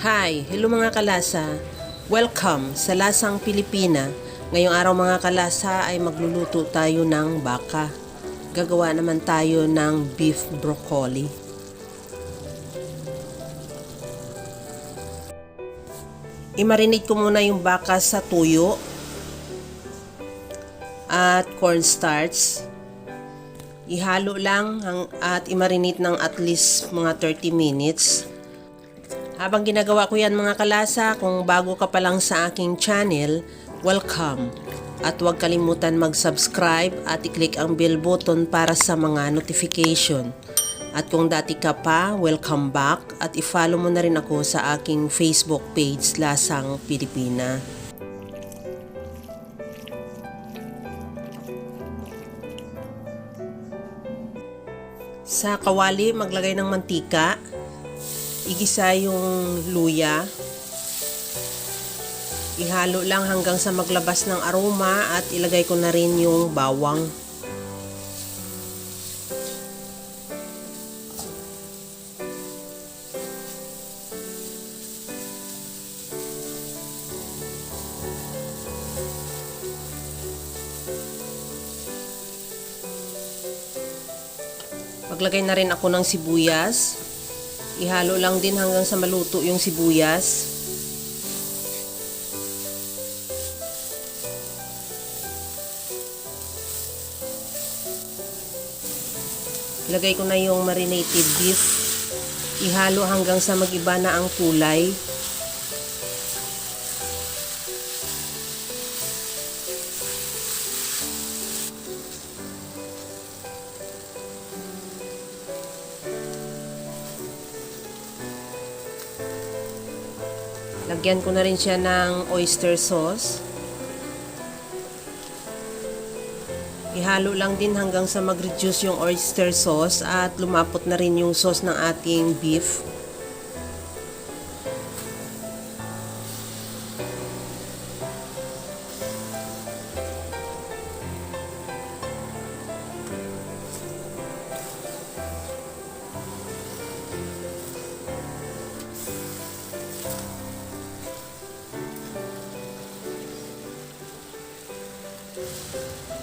Hi! Hello mga kalasa! Welcome sa Lasang Pilipina. Ngayong araw mga kalasa ay magluluto tayo ng baka. Gagawa naman tayo ng beef broccoli. I-marinate ko muna yung baka sa tuyo at cornstarch. Ihalo lang at i-marinate ng at least mga 30 minutes. Habang ginagawa ko yan mga kalasa, kung bago ka pa lang sa aking channel, welcome. At huwag kalimutan mag-subscribe at i-click ang bell button para sa mga notification. At kung dati ka pa, welcome back at i-follow mo na rin ako sa aking Facebook page, Lasang Pilipina. Sa kawali, maglagay ng mantika. Igisa yung luya. Ihalo lang hanggang sa maglabas ng aroma at ilagay ko na rin yung bawang. Maglagay na rin ako ng sibuyas. Ihalo lang din hanggang sa maluto yung sibuyas. Ilagay ko na yung marinated beef. Ihalo hanggang sa mag-iba na ang kulay. Lagyan ko na rin siya ng oyster sauce. Ihalo lang din hanggang sa mag-reduce yung oyster sauce at lumapot na rin yung sauce ng ating beef.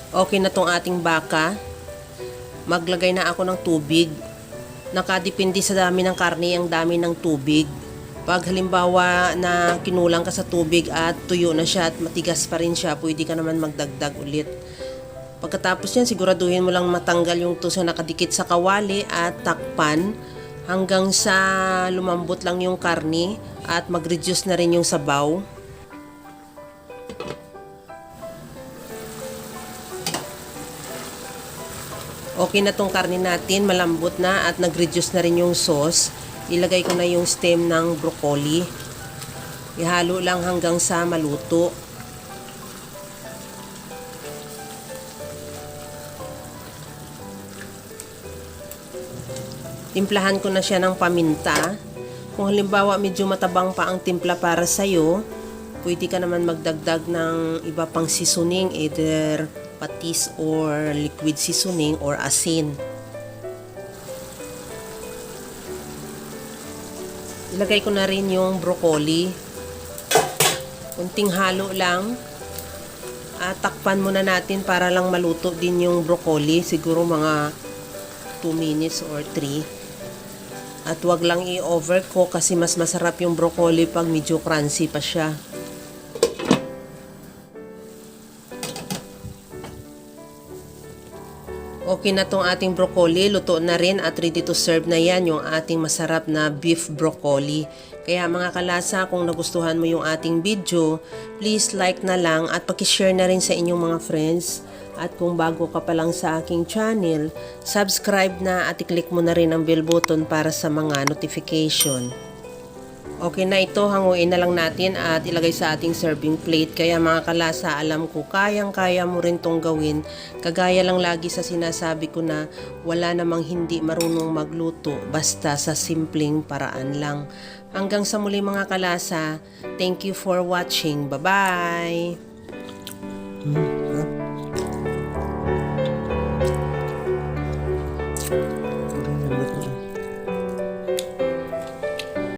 Okay na tong ating baka. Maglagay na ako ng tubig. Nakadepende sa dami ng karne ang dami ng tubig. Pag halimbawa na kinulang ka sa tubig at tuyo na siya at matigas pa rin siya, pwede ka naman magdagdag ulit. Pagkatapos yan, siguraduhin mo lang matanggal yung tuso na nakadikit sa kawali at takpan hanggang sa lumambot lang yung karne at mag-reduce na rin yung sabaw. Okay na tong karne natin, malambot na at nag-reduce na rin yung sauce. Ilagay ko na yung stem ng broccoli. Ihalo lang hanggang sa maluto. Timplahan ko na siya ng paminta. Kung halimbawa medyo matabang pa ang timpla para sa'yo, pwede ka naman magdagdag ng iba pang seasoning, either patis or liquid seasoning or asin. Ilagay ko na rin yung broccoli. Kunting halo lang. At takpan muna natin para lang maluto din yung broccoli. Siguro mga 2 minutes or 3. At wag lang i-overcook kasi mas masarap yung broccoli pag medyo crunchy pa siya. Okay na tong ating broccoli, luto na rin at ready to serve na yan yung ating masarap na beef broccoli. Kaya mga kalasa, kung nagustuhan mo yung ating video, please like na lang at pakishare na rin sa inyong mga friends. At kung bago ka pa lang sa aking channel, subscribe na at i-click mo na rin ang bell button para sa mga notification. Okay na ito, hanguin na lang natin at ilagay sa ating serving plate. Kaya mga kalasa, alam ko kayang-kaya mo rin tong gawin. Kagaya lang lagi sa sinasabi ko na wala namang hindi marunong magluto basta sa simpleng paraan lang. Hanggang sa muli mga kalasa, thank you for watching. Bye-bye!